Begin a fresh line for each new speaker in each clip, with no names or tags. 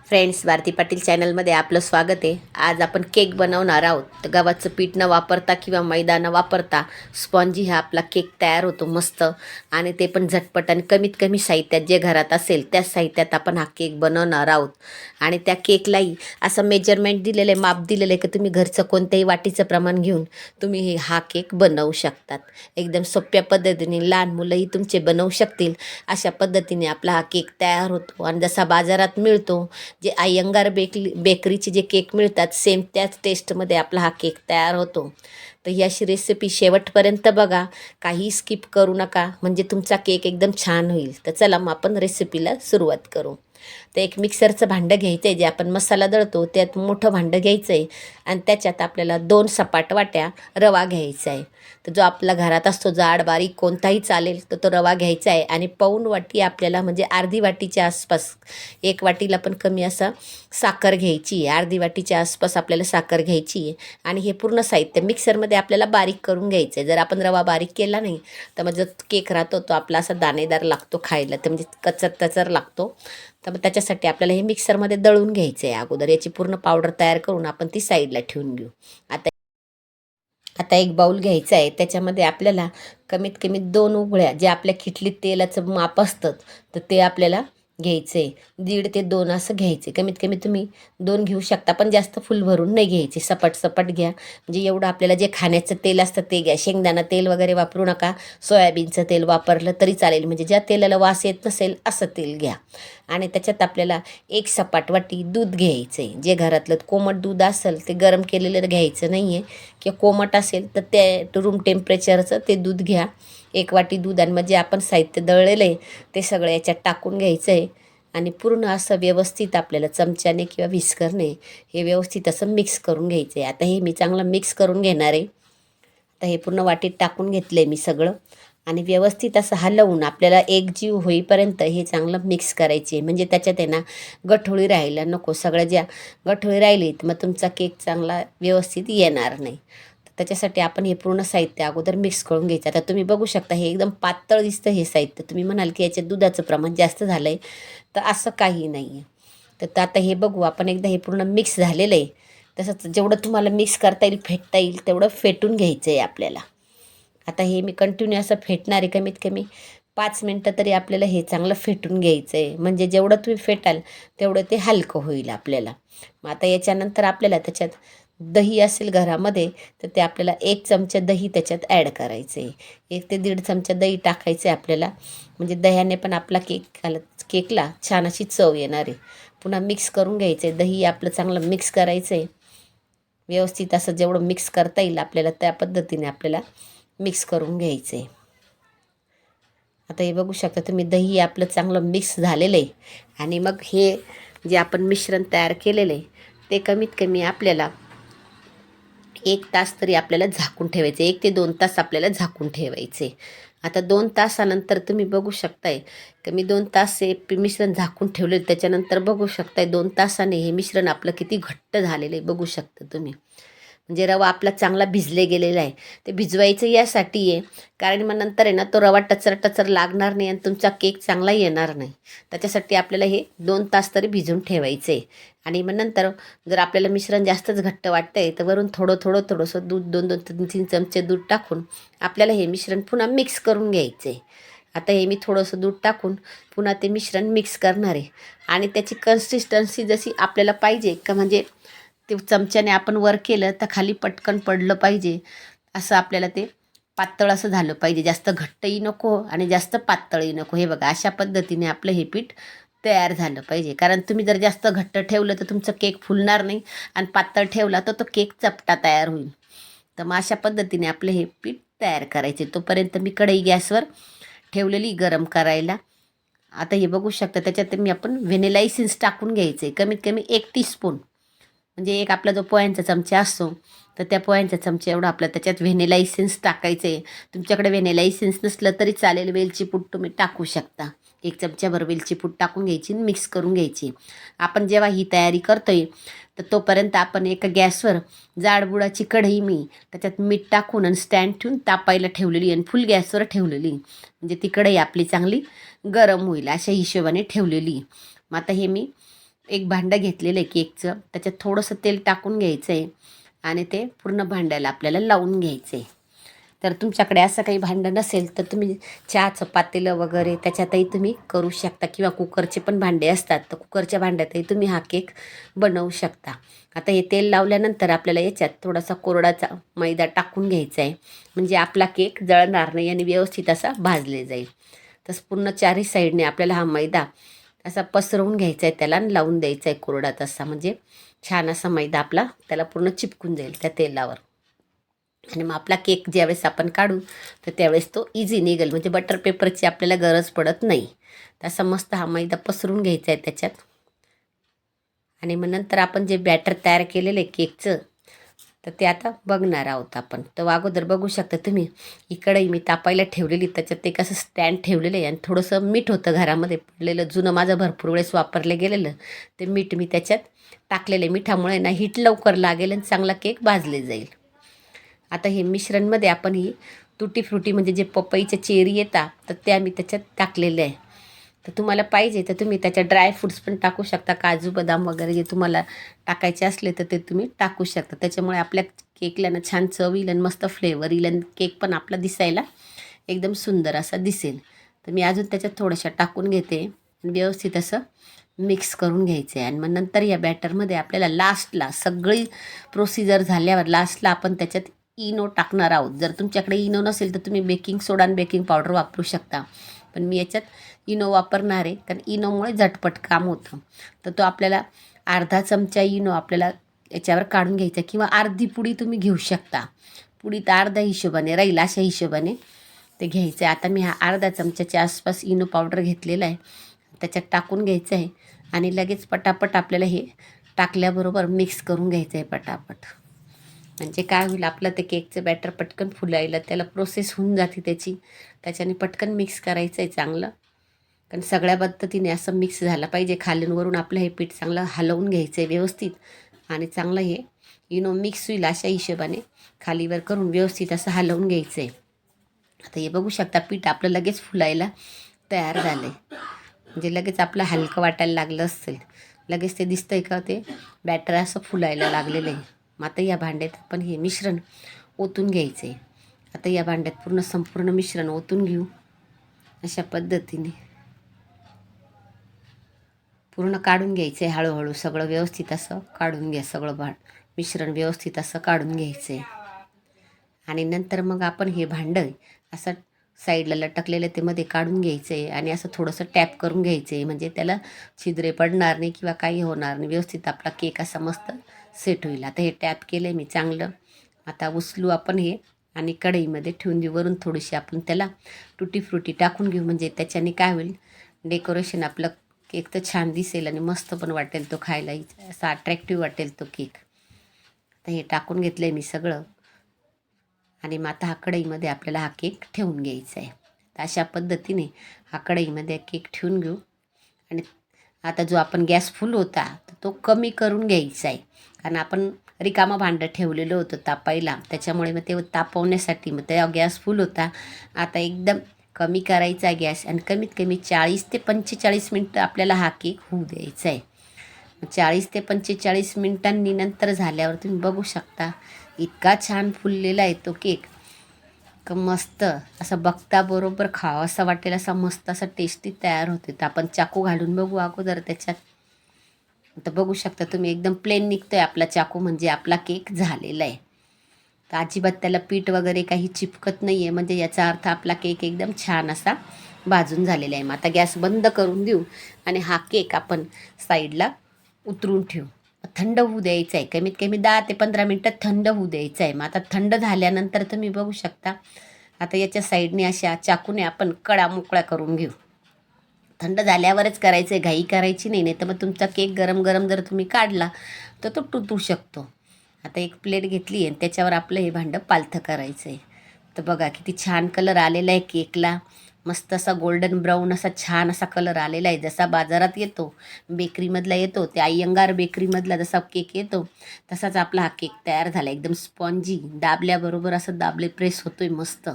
Friends, Bharti Patil चॅनलमध्ये आपलं स्वागत आहे. आज आपण केक बनवणार आहोत. तर गव्हाचं पीठ न वापरता किंवा मैदा न वापरता स्पॉन्जी हा आपला केक तयार होतो मस्त, आणि ते पण झटपट आणि कमीत कमी साहित्यात, जे घरात असेल त्याच साहित्यात आपण हा केक बनवणार आहोत. आणि त्या केकलाही असं मेजरमेंट दिलेलं आहे, माप दिलेलं आहे की तुम्ही घरचं कोणत्याही वाटीचं प्रमाण घेऊन तुम्ही हा केक बनवू शकतात. एकदम सोप्या पद्धतीने लहान मुलंही तुमचे बनवू शकतील अशा पद्धतीने आपला हा केक तयार होतो. आणि जसा बाजारात मिळतो, जे अय्यंगार बेकरीचे जे केक मिळतात, सेम त्याच टेस्टमध्ये आपला हा केक तयार होतो. तर ही अशी रेसिपी शेवटपर्यंत बघा, काही स्किप करू नका, म्हणजे तुमचा केक एकदम छान होईल. तर चला मग आपण रेसिपीला सुरुवात करू. तर एक मिक्सरचं भांडं घ्यायचं आहे, जे आपण मसाला दळतो त्यात मोठं भांडं घ्यायचं आहे, आणि त्याच्यात आपल्याला 2 सपाट वाट्या रवा घ्यायचा आहे. तर जो आपला घरात असतो जाड बारीक कोणताही चालेल, तर तो रवा घ्यायचा आहे. आणि पाऊण वाटी आपल्याला, म्हणजे अर्धी वाटीच्या आसपास, एक वाटीला पण कमी असा साखर घ्यायची आहे. अर्धी वाटीच्या आसपास आपल्याला साखर घ्यायची आहे. आणि हे पूर्ण साहित्य मिक्सरमध्ये आपल्याला बारीक करून घ्यायचं आहे. जर आपण रवा बारीक केला नाही तर मग जो केक राहतो तो आपला असा दाणेदार लागतो खायला, तर म्हणजे कचर लागतो. तर मग त्याच्यासाठी आपल्याला हे मिक्सरमध्ये दळून घ्यायचं आहे अगोदर. याची पूर्ण पावडर तयार करून आपण ती साईडला ठेवून घेऊ. आता आता एक बाऊल घ्यायचा आहे, त्याच्यामध्ये आपल्याला कमीत कमी 2 उकळ्या, जे आपल्या किटलीत तेलाचं माप असतं तर ते आपल्याला घ्यायचं आहे. 1.5 ते 2 असं घ्यायचे. कमीत कमी तुम्ही 2 घेऊ शकता, पण जास्त फुल भरून नाही घ्यायचे, सपाट घ्या. म्हणजे एवढं आपल्याला जे खाण्याचं तेल असतं ते घ्या. शेंगदाणा तेल वगैरे वापरू नका, सोयाबीनचं तेल वापरलं तरी चालेल, म्हणजे ज्या तेलाला वास येत नसेल असं तेल घ्या. आणि त्याच्यात आपल्याला एक सपाट वाटी दूध घ्यायचं आहे. जे घरातलं कोमट दूध असेल ते गरम केलेलं घ्यायचं नाही आहे, किंवा कोमट असेल तर ते रूम टेम्परेचरचं ते दूध घ्या. एक वाटी दूध, आणि म्हणजे आपण साहित्य दळलेलं आहे ते सगळं याच्यात टाकून घ्यायचं आहे. आणि पूर्ण असं व्यवस्थित आपल्याला चमच्याने किंवा व्हिस्करने हे व्यवस्थित असं मिक्स करून घ्यायचं आहे. आता हे मी चांगलं मिक्स करून घेणार आहे. आता हे पूर्ण वाटीत टाकून घेतलं आहे मी सगळं, आणि व्यवस्थित असं हलवून आपल्याला एकजीव होईपर्यंत हे चांगलं मिक्स करायचे. म्हणजे त्याच्यात आहे ना गठोळी राहायला नको. सगळ्या ज्या गठोळी राहिली तर मग तुमचा केक चांगला व्यवस्थित येणार नाही. तर त्याच्यासाठी आपण हे पूर्ण साहित्य अगोदर मिक्स करून घ्यायचं. आता तुम्ही बघू शकता हे एकदम पातळ दिसतं हे साहित्य. तुम्ही म्हणाल की याच्यात दुधाचं प्रमाण जास्त झालं आहे, तर असं काही नाही आहे. तर आता हे बघू आपण, एकदा हे पूर्ण मिक्स झालेलं आहे. तसंच जेवढं तुम्हाला मिक्स करता येईल, फेटता येईल तेवढं फेटून घ्यायचं आहे आपल्याला. आता हे मी कंटिन्यू असं फेटणार आहे. कमीत कमी 5 मिनटं तरी आपल्याला हे चांगलं फेटून घ्यायचं आहे. म्हणजे जेवढं तुम्ही फेटाल तेवढं ते हलकं होईल आपल्याला. मग आता याच्यानंतर आपल्याला त्याच्यात दही असेल घरामध्ये, तर ते आपल्याला 1 चमचा दही त्याच्यात ॲड करायचं आहे. 1 ते 1.5 चमचा दही टाकायचं आहे आपल्याला. म्हणजे दह्याने पण आपला केकला छान अशी चव येणार आहे. पुन्हा मिक्स करून घ्यायचं आहे. दही आपलं चांगलं मिक्स करायचं आहे व्यवस्थित. असं जेवढं मिक्स करता येईल आपल्याला त्या पद्धतीने आपल्याला मिक्स करून घ्यायचं आहे. आता हे बघू शकता तुम्ही, दही आपलं चांगलं मिक्स झालेलं आहे. आणि मग हे जे आपण मिश्रण तयार केलेलं आहे ते कमीत कमी आपल्याला 1 तास तरी आपल्याला झाकून ठेवायचे. 1 ते 2 तास आपल्याला झाकून ठेवायचे. आता 2 तासानंतर तुम्ही बघू शकताय की मी 2 तास हे मिश्रण झाकून ठेवले. त्याच्यानंतर बघू शकताय 2 तासाने हे मिश्रण आपलं किती घट्ट झालेलं आहे बघू शकता तुम्ही. म्हणजे रवा आपला चांगला भिजले गेलेला आहे. ते भिजवायचं यासाठी आहे, कारण मग नंतर आहे ना तो रवा टचर लागणार नाही आणि तुमचा केक चांगला येणार नाही. त्याच्यासाठी आपल्याला हे 2 तास तरी भिजून ठेवायचं आहे. आणि मग नंतर जर आपल्याला मिश्रण जास्तच घट्ट वाटतं आहे तर वरून थोडंसं दूध, 2-2, 3-3 चमचे दूध टाकून आपल्याला हे मिश्रण पुन्हा मिक्स करून घ्यायचं आहे. आता हे मी थोडंसं दूध टाकून पुन्हा ते मिश्रण मिक्स करणार आहे. आणि त्याची कन्सिस्टन्सी जशी आपल्याला पाहिजे का, म्हणजे ते चमच्याने आपण वर केलं तर खाली पटकन पडलं पाहिजे, असं आपल्याला ते पातळ असं झालं पाहिजे. जास्त घट्टही नको आणि जास्त पातळही नको. हे बघा, अशा पद्धतीने आपलं हे पीठ तयार झालं पाहिजे. कारण तुम्ही जर जास्त घट्ट ठेवलं तर तुमचं केक फुलणार नाही, आणि पातळ ठेवला तर तो केक चपटा तयार होईल. तर मग अशा पद्धतीने आपलं हे पीठ तयार करायचे. तोपर्यंत मी कढई गॅसवर ठेवलेली गरम करायला. आता हे बघू शकता त्याच्यात मी आपण व्हॅनिला इसेन्स टाकून घ्यायचे. कमीत कमी 1 टीस्पून, म्हणजे एक आपला जो पोह्यांचा चमचा असतो तर त्या पोह्यांच्या चमचा एवढं आपलं त्याच्यात व्हॅनिला इसेन्स टाकायचं आहे. तुमच्याकडे व्हॅनिला इसेन्स नसलं तरी चालेल, वेलची पूड तुम्ही टाकू शकता. 1 चमच्याभर वेलची पूड टाकून घ्यायची आणि मिक्स करून घ्यायची. आपण जेव्हा ही तयारी करतोय तर तोपर्यंत आपण एका गॅसवर जाडबुडाची कढई मी त्याच्यात मीठ टाकून आणि स्टँड ठेवून तापायला ठेवलेली, आणि फुल गॅसवर ठेवलेली, म्हणजे ती कढई आपली चांगली गरम होईल अशा हिशोबाने ठेवलेली. मग आता हे मी एक भांडं घेतलेलं आहे केकचं, त्याच्यात थोडंसं तेल टाकून घ्यायचं आहे आणि ते पूर्ण भांड्याला आपल्याला लावून घ्यायचं आहे. तर तुमच्याकडे असं काही भांडं नसेल तर तुम्ही चहाचं पातेलं वगैरे त्याच्यातही तुम्ही करू शकता, किंवा कुकरचे पण भांडे असतात तर कुकरच्या भांड्यातही तुम्ही हा केक बनवू शकता. आता हे तेल लावल्यानंतर आपल्याला याच्यात थोडासा कोरडाचा मैदा टाकून घ्यायचा आहे, म्हणजे आपला केक जळणार नाही आणि व्यवस्थित असा भाजले जाईल. तसं पूर्ण चारही साईडने आपल्याला हा मैदा असा पसरवून घ्यायचा आहे त्याला आणि लावून द्यायचा आहे कोरडा तसा, म्हणजे छान असा मैदा आपला त्याला पूर्ण चिपकून जाईल त्या तेलावर. आणि मग आपला केक ज्यावेळेस आपण काढू तर त्यावेळेस तो इझी निघेल, म्हणजे बटर पेपरची आपल्याला गरज पडत नाही. तसा मस्त हा मैदा पसरून घ्यायचा आहे त्याच्यात. आणि मग नंतर आपण जे बॅटर तयार केलेलं आहे केकचं तर ते आता बघणार आहोत आपण. तर अगोदर बघू शकता तुम्ही ही कढई मी तापायला ठेवलेली, त्याच्यात एक असं स्टँड ठेवलेलं आहे आणि थोडंसं मीठ होतं घरामध्ये पडलेलं जुनं, माझं भरपूर वेळेस वापरलं गेलेलं. ते मीठ मी त्याच्यात टाकलेलं आहे. मिठामुळे ना हीट लवकर लागेल आणि चांगला केक भाजले जाईल. आता हे मिश्रणमध्ये आपण ही तुटी फ्रुटी म्हणजे जे पपईचे चेरी येतात तर त्या मी त्याच्यात टाकलेले आहे. तर तुम्हाला पाहिजे तर तुम्ही त्याच्यात ड्राय फ्रूट्स पण टाकू शकता, काजू बदाम वगैरे जे तुम्हाला टाकायचे असले तर ते तुम्ही टाकू शकता. त्याच्यामुळे आपल्या केकला ना छान चव येईल आणि मस्त फ्लेवर येईल आणि केक पण आपला दिसायला एकदम सुंदर असा दिसेल. तर मी अजून त्याच्यात थोड्याशा टाकून घेते आणि व्यवस्थित असं मिक्स करून घ्यायचं आहे. आणि मग नंतर या बॅटरमध्ये आपल्याला लास्टला सगळी प्रोसिजर झाल्यावर लास्टला आपण त्याच्यात इनो टाकणार आहोत. जर तुमच्याकडे इनो नसेल तर तुम्ही बेकिंग सोडा आणि बेकिंग पावडर वापरू शकता, पण मी याच्यात इनो वापरणार आहे कारण इनोमुळे झटपट काम होतं. तर तो आपल्याला अर्धा चमचा इनो आपल्याला याच्यावर काढून घ्यायचा, किंवा अर्धी पुडी तुम्ही घेऊ शकता. पुडी तर अर्ध्या हिशोबाने राहील अशा हिशोबाने ते घ्यायचं आहे. आता मी हा अर्धा चमच्याच्या आसपास इनो पावडर घेतलेला आहे, त्याच्यात टाकून घ्यायचं आहे आणि लगेच पटापट आपल्याला हे टाकल्याबरोबर मिक्स करून घ्यायचं आहे पटापट. म्हणजे काय होईल, आपलं ते केकचं बॅटर पटकन फुलायला त्याला प्रोसेस होऊन जाते त्याच्याने पटकन मिक्स करायचं आहे चांगलं. कारण सगळ्या पद्धतीने असं मिक्स झालं पाहिजे. खालून वरून आपलं हे पीठ चांगलं हलवून घ्यायचं आहे व्यवस्थित आणि चांगलं हे मिक्स होईल अशा हिशोबाने खालीवर करून व्यवस्थित असं हलवून घ्यायचं आहे. आता हे बघू शकता पीठ आपलं लगेच फुलायला तयार झालं आहे, म्हणजे लगेच आपलं हलकं वाटायला लागलं असेल, लगेच ते दिसतं आहे का ते बॅटर असं फुलायला लागलेलं आहे. मग आता या भांड्यात आपण हे मिश्रण ओतून घ्यायचं आहे. आता या भांड्यात संपूर्ण मिश्रण ओतून घेऊ अशा पद्धतीने. पूर्ण काढून घ्यायचं आहे हळूहळू, सगळं व्यवस्थित असं काढून घ्या, सगळं मिश्रण व्यवस्थित असं काढून घ्यायचं आहे. आणि नंतर मग आपण हे भांडं असं साईडला लटकलेलं ते मध्ये काढून घ्यायचं आहे आणि असं थोडंसं टॅप करून घ्यायचं आहे, म्हणजे त्याला छिद्रे पडणार नाही किंवा काही होणार नाही. व्यवस्थित आपला केक असा मस्त सेट होईल. आता हे टॅप केलं आहे मी चांगलं. आता उचलू आपण हे आणि कढईमध्ये ठेवून देऊ. वरून थोडीशी आपण त्याला तुटी फ्रुटी टाकून घेऊ, म्हणजे त्याच्याने काय होईल, डेकोरेशन आपलं केक तर छान दिसेल आणि मस्त पण वाटेल तो खायलाही, असा अट्रॅक्टिव्ह वाटेल तो केक. आता हे टाकून घेतलं आहे मी सगळं आणि मग आता हा कढईमध्ये आपल्याला हा केक ठेवून घ्यायचा आहे. तर अशा पद्धतीने हा कढईमध्ये केक ठेवून घेऊ. आणि आता जो आपण गॅस फुल होता तर तो कमी करून घ्यायचा आहे, कारण आपण रिकामा भांडं ठेवलेलं होतं तापायला, त्याच्यामुळे मग ते तापवण्यासाठी मग त्या गॅस फुल होता. आता एकदम कमी करायचा गॅस आणि कमीत कमी 40 ते 45 मिनटं आपल्याला हा केक होऊ द्यायचा आहे. 40 ते 45 मिनटांनी नंतर झाल्यावर तुम्ही बघू शकता इतका छान फुललेला आहे तो केक, का मस्त असं बघता बरोबर खावं असं वाटेल, असा मस्त असा टेस्टी तयार होते. तर आपण चाकू घालून बघू अगोदर त्याच्यात. तर बघू शकता तुम्ही एकदम प्लेन निघतोय आपला चाकू, म्हणजे आपला केक झालेला आहे. तर अजिबात त्याला पीठ वगैरे काही चिपकत नाही आहे, म्हणजे याचा अर्थ आपला केक एकदम छान असा भाजून झालेला आहे. मग आता गॅस बंद करून देऊ आणि हा केक आपण साईडला उतरून ठेवू. थंड होऊ द्यायचं आहे, कमीत कमी 10 ते 15 मिनटं थंड होऊ द्यायचं आहे. मग आता थंड झाल्यानंतर तुम्ही बघू शकता आता याच्या साईडने अशा चाकूने आपण कडा मोकळ्या करून घेऊ. थंड झाल्यावरच करायचं आहे, घाई करायची नाही, नाही तर मग तुमचा केक गरम गरम जर तुम्ही काढला तर तो तुटू शकतो. आता एक प्लेट घेतली आणि त्याच्यावर आपलं हे भांडं पालथं करायचं आहे. तर बघा किती छान कलर आलेला आहे केकला, मस्त असा गोल्डन ब्राऊन असा छान असा कलर आलेला आहे, जसा बाजारात येतो बेकरीमधला येतो, त्या अय्यंगार बेकरीमधला जसा केक येतो तसाच आपला हा केक तयार झाला. एकदम स्पॉन्जी, दाबल्याबरोबर असं दाबले प्रेस होतोय मस्त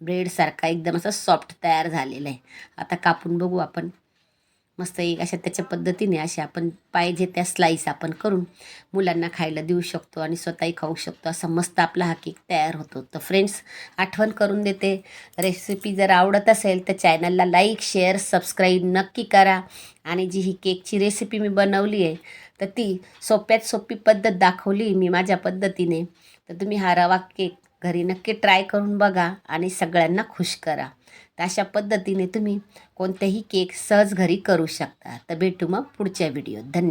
ब्रेडसारखा एकदम असा सॉफ्ट तयार झालेला आहे. आता कापून बघू आपण. मस्त एक अशा त्याच्या पद्धतीने अशा आपण पाहिजे त्या स्लाईस आपण करून मुलांना खायला देऊ शकतो आणि स्वतःही खाऊ शकतो. असा मस्त आपला हा केक तयार होतो. तर फ्रेंड्स, आठवण करून देते, रेसिपी जर आवडत असेल तर चॅनलला लाईक, शेअर, सबस्क्राईब नक्की करा. आणि जी ही केकची रेसिपी मी बनवली आहे तर ती सोप्यात सोपी पद्धत दाखवली मी माझ्या पद्धतीने. तर तुम्ही हा रवा केक घरी नक्की ट्राय करून बघा आणि सगळ्यांना खुश करा. तर अशा पद्धतीने तुम्ही कोणतेही केक सहज घरी करू शकता. तर भेटू मग पुढच्या व्हिडिओत. धन्यवाद.